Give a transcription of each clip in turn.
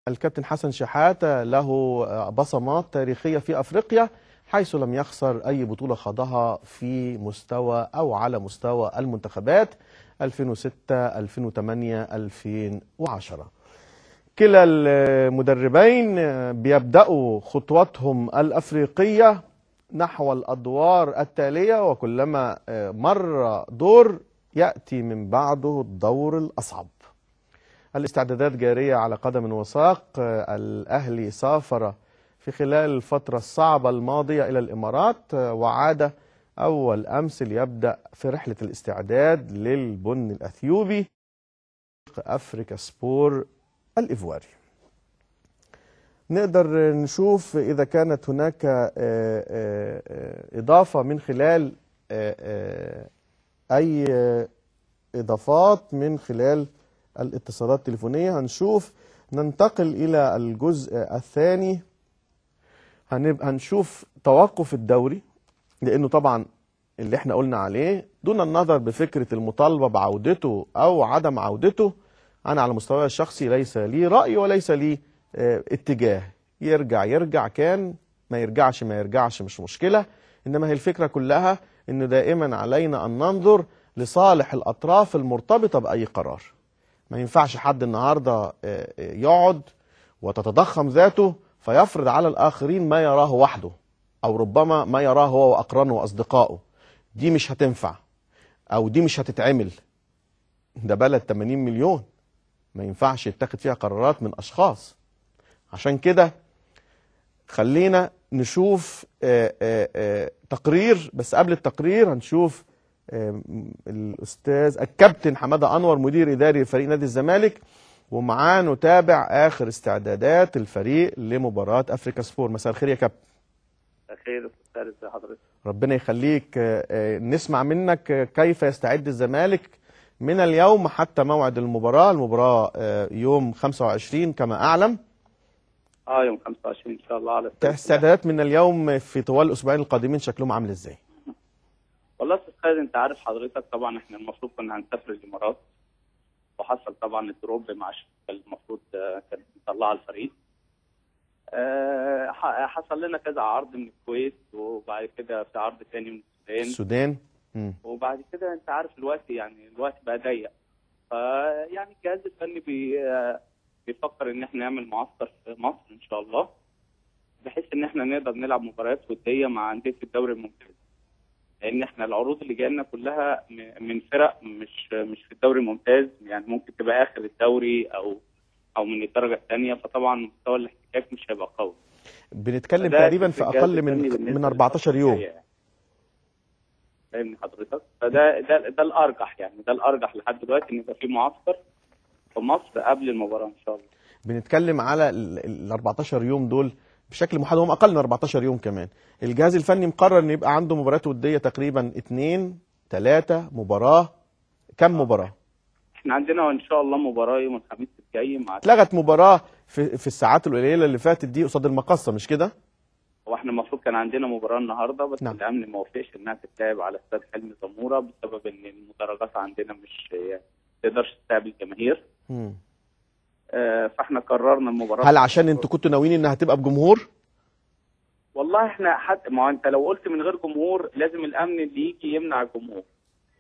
الكابتن حسن شحاتة له بصمات تاريخية في أفريقيا، حيث لم يخسر أي بطولة خاضها في مستوى أو على مستوى المنتخبات 2006 2008 2010. كلا المدربين بيبدأوا خطواتهم الأفريقية نحو الأدوار التالية، وكلما مر دور يأتي من بعده الدور الأصعب. الاستعدادات جارية على قدم وساق. الأهلي سافر في خلال الفترة الصعبة الماضية إلى الإمارات، وعاد أول أمس ليبدأ في رحلة الاستعداد للبن الأثيوبي أفريكا سبور الإيفواري. نقدر نشوف إذا كانت هناك إضافة من خلال أي إضافات من خلال الاتصالات التليفونية. هنشوف ننتقل إلى الجزء الثاني. هنشوف توقف الدوري، لأنه طبعا اللي احنا قلنا عليه دون النظر بفكرة المطالبة بعودته أو عدم عودته، أنا على مستواي الشخصي ليس لي رأي وليس لي اتجاه. يرجع كان، ما يرجعش مش مشكلة. إنما هي الفكرة كلها إنه دائما علينا أن ننظر لصالح الأطراف المرتبطة بأي قرار. ما ينفعش حد النهاردة يقعد وتتضخم ذاته فيفرض على الآخرين ما يراه وحده، أو ربما ما يراه هو وأقرانه وأصدقائه. دي مش هتنفع، أو دي مش هتتعمل. ده بلد 80 مليون، ما ينفعش يتخذ فيها قرارات من أشخاص. عشان كده خلينا نشوف تقرير. بس قبل التقرير هنشوف الأستاذ الكابتن حمادة أنور مدير إداري فريق نادي الزمالك، ومعاه نتابع آخر استعدادات الفريق لمباراة أفريكا سبور. مساء الخير يا كابتن. مساء الخير أستاذ، ازي حضرتك؟ ربنا يخليك. نسمع منك كيف يستعد الزمالك من اليوم حتى موعد المباراة. المباراة يوم 25 كما أعلم. يوم 25 إن شاء الله. على استعدادات من اليوم في طوال الأسبوعين القادمين شكلهم عامل إزاي؟ والله أستاذ خالد، أنت عارف حضرتك طبعا إحنا المفروض كنا هنسافر الإمارات، وحصل طبعا الدروب مع الشركة المفروض كانت مطلعة الفريق. حصل لنا كذا عرض من الكويت، وبعد كده في عرض ثاني من السودان. وبعد كده أنت عارف الوقت بقى ضيق، فيعني الجهاز الفني بيفكر إن إحنا نعمل معسكر في مصر إن شاء الله، بحيث إن إحنا نقدر نلعب مباريات ودية مع أندية الدوري الممتاز. لان احنا العروض اللي جايه كلها من فرق مش في الدوري الممتاز، يعني ممكن تبقى اخر الدوري او من الدرجه الثانيه، فطبعا مستوى الاحتكاك مش هيبقى قوي. بنتكلم تقريبا في اقل من 14 يوم. فاهمني حضرتك؟ فده الارجح، يعني ده الارجح لحد دلوقتي ان يبقى في معسكر في مصر قبل المباراه ان شاء الله. بنتكلم على ال 14 يوم دول بشكل محدد، هم اقل من 14 يوم كمان. الجهاز الفني مقرر ان يبقى عنده مباريات وديه تقريبا 2-3 مباراه. كم مباراه؟ احنا عندنا ان شاء الله مباراه يوم الخميس الجاي مع اتلغت مباراه في الساعات القليله اللي فاتت دي قصاد المقصه، مش كده؟ هو احنا المفروض كان عندنا مباراه النهارده، بس نعم. الامن ما وافقش انها تتلعب على استاد حلمي زموره بسبب ان المدرجات عندنا مش تقدرش تستقبل الجماهير. فاحنا قررنا المباراه. هل عشان انتوا كنتوا ناويين انها تبقى بجمهور؟ والله احنا ما انت لو قلت من غير جمهور لازم الامن اللي يجي يمنع الجمهور،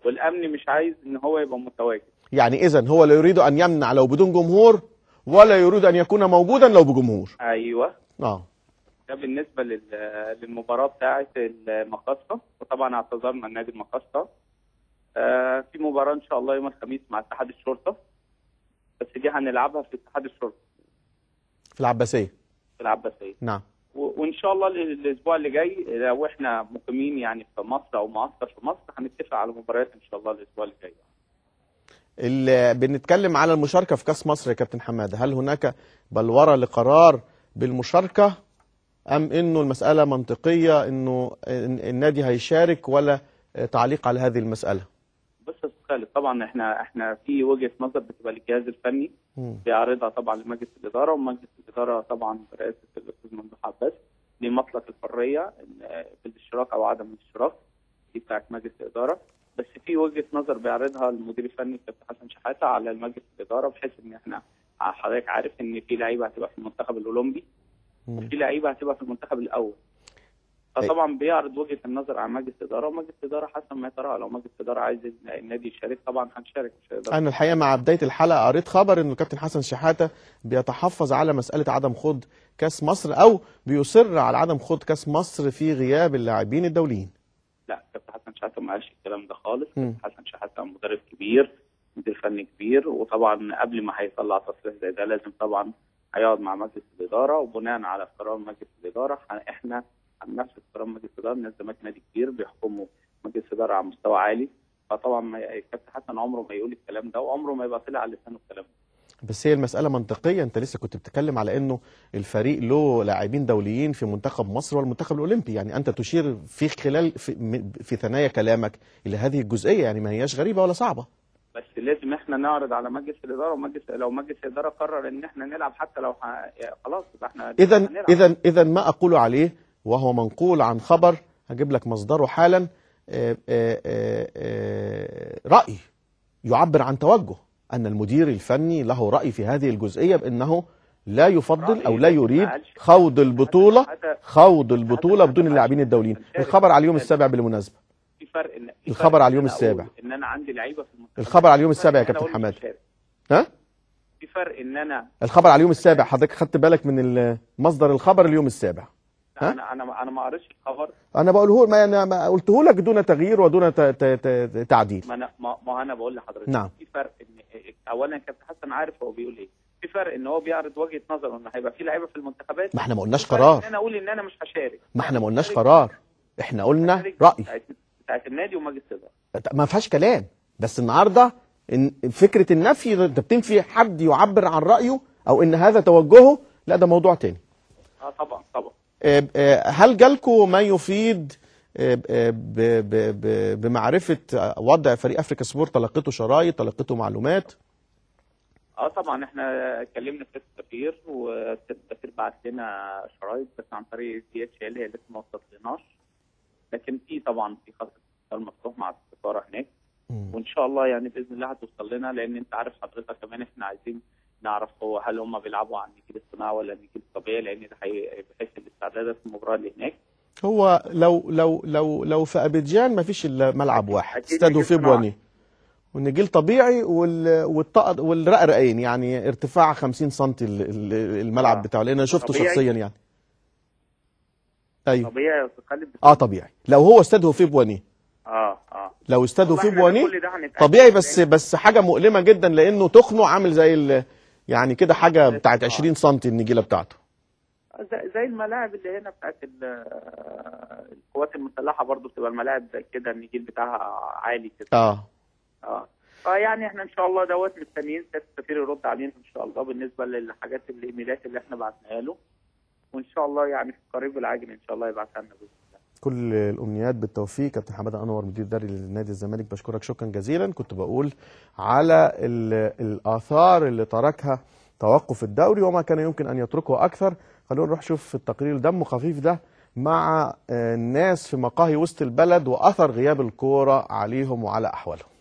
والامن مش عايز ان هو يبقى متواجد. يعني اذا هو لا يريد ان يمنع لو بدون جمهور، ولا يريد ان يكون موجودا لو بجمهور. ايوه. ده بالنسبه للمباراه بتاعه المقصه، وطبعا اعتذرنا النادي المقصه. في مباراه ان شاء الله يوم الخميس مع اتحاد الشرطه، بس دي هنلعبها في اتحاد الشرطه في العباسيه. في العباسيه. نعم. وان شاء الله الاسبوع اللي جاي لو احنا مقيمين يعني في مصر او معسكر في مصر هنتفق على مباريات ان شاء الله الاسبوع اللي جاي. اللي بنتكلم على المشاركه في كاس مصر يا كابتن حماده، هل هناك بلوره لقرار بالمشاركه، ام انه المساله منطقيه انه النادي هيشارك، ولا تعليق على هذه المساله؟ بص يا استاذ خالد، طبعا احنا في وجهه نظر بتبقى للجهاز الفني بيعرضها طبعا لمجلس الاداره، ومجلس الاداره طبعا برئاسه الاستاذ ممدوح عباس لمطلق الحريه بالاشتراك او عدم الاشتراك، دي بتاعت مجلس الاداره. بس في وجهه نظر بيعرضها المدير الفني الكابتن حسن شحاته على المجلس الاداره، بحيث ان احنا حضرتك عارف ان في لعيبه هتبقى في المنتخب الاولمبي وفي لعيبه هتبقى في المنتخب الاول. فطبعا بيعرض وجهه النظر على مجلس الاداره، ومجلس الاداره حسب ما يتراءى. لو مجلس الاداره عايز النادي يشارك طبعا هنشارك. انا الحقيقه مع بدايه الحلقه قريت خبر انه الكابتن حسن شحاته بيتحفظ على مساله عدم خوض كاس مصر، او بيصر على عدم خوض كاس مصر في غياب اللاعبين الدوليين. لا، كابتن حسن شحاته ما قالش الكلام ده خالص. كابتن حسن شحاته مدرب كبير، مدير فني كبير، وطبعا قبل ما هيطلع تصريح زي ده لازم طبعا هيقعد مع مجلس الاداره، وبناء على قرار مجلس الاداره احنا هننفذ قرار مجلس الاداره. الناس ده نادي كبير بيحكموا مجلس الاداره على مستوى عالي، فطبعا الكابتن حسن عمره ما يقول الكلام ده، وعمره ما يبقى طلع على لسانه الكلام ده. بس هي المسألة منطقية. أنت لسه كنت بتتكلم على أنه الفريق له لاعبين دوليين في منتخب مصر والمنتخب الأولمبي، يعني أنت تشير في خلال في ثنايا كلامك إلى هذه الجزئية، يعني ما هياش غريبة ولا صعبة. بس لازم احنا نعرض على مجلس الإدارة، لو مجلس الإدارة قرر إن احنا نلعب حتى لو خلاص يبقى احنا إذا ما أقول عليه وهو منقول عن خبر هجيب لك مصدره حالا، رأي يعبر عن توجه أن المدير الفني له رأي في هذه الجزئية بأنه لا يفضل أو لا يريد خوض البطولة بدون اللاعبين الدوليين. الخبر على اليوم السابع بالمناسبة. في فرق الخبر على اليوم السابع ان انا عندي لعيبه في المنتخب. الخبر على اليوم السابع يا كابتن حماد. ها؟ في فرق ان انا الخبر على اليوم السابع، حضرتك خدت بالك من مصدر الخبر اليوم السابع؟ ها؟ انا ما قريتش الخبر. انا بقوله، ما قلته لك دون تغيير ودون تعديل. ما انا بقول لحضرتك نعم. في فرق ان اولا كابتن حسن عارف هو بيقول ايه. في فرق ان هو بيعرض وجهه نظره ان هيبقى في لعيبه في المنتخبات. ما احنا ما قلناش قرار. ان انا اقول ان انا مش هشارك. ما احنا ما قلناش قرار، احنا قلنا راي بتاعت النادي ومجلس الاداره. ما فيهاش كلام. بس النهارده إن فكره النفي، انت بتنفي حد يعبر عن رايه او ان هذا توجهه، لا ده موضوع تاني. طبعا. هل جالكم ما يفيد بمعرفه وضع فريق افريكا سبورت؟ تلقيتوا شرايط، تلقيتوا معلومات؟ طبعا احنا اتكلمنا في السفير، والسفير بعت لنا شرايط بس عن طريق DHL، هي لسه ما وصلتلناش، لكن في طبعا في خط اتصال مفتوح مع السفاره هناك، وان شاء الله يعني باذن الله هتوصل لنا، لان انت عارف حضرتك كمان احنا عايزين نعرف هل هم بيلعبوا على النجيل الصناعي ولا النجيل الطبيعي، لان ده بحيث الاستعدادات المباراه اللي هناك. هو لو في ابيجان ما فيش الا ملعب واحد، استاد فيبواني، والنجيل طبيعي والرقرقين، يعني ارتفاع 50 سم الملعب بتاعه، لان انا شفته شخصيا يعني. ايوه طبيعي. طبيعي. لو هو استاد فيبواني لو استاد فيبواني طبيعي، بس حاجه مؤلمه جدا، لانه تخنه عامل زي يعني كده حاجه بتاعت 20 سم النجيله بتاعته، زي الملاعب اللي هنا بتاعت القوات المسلحه، برضو بتبقى الملاعب زي كده النجيل بتاعها عالي كده. فيعني احنا ان شاء الله مستنيين السفير يرد علينا ان شاء الله بالنسبه للحاجات الايميلات اللي احنا بعتناها له، وان شاء الله يعني في القريب العاجل ان شاء الله يبعتها لنا باذن الله. كل الامنيات بالتوفيق. كابتن حماده انور مدير اداري لنادي الزمالك، بشكرك شكرا جزيلا. كنت بقول على الاثار اللي تركها توقف الدوري وما كان يمكن ان يتركه اكثر. خلونا نروح نشوف التقرير دمه خفيف ده مع الناس في مقاهي وسط البلد واثر غياب الكوره عليهم وعلى احوالهم.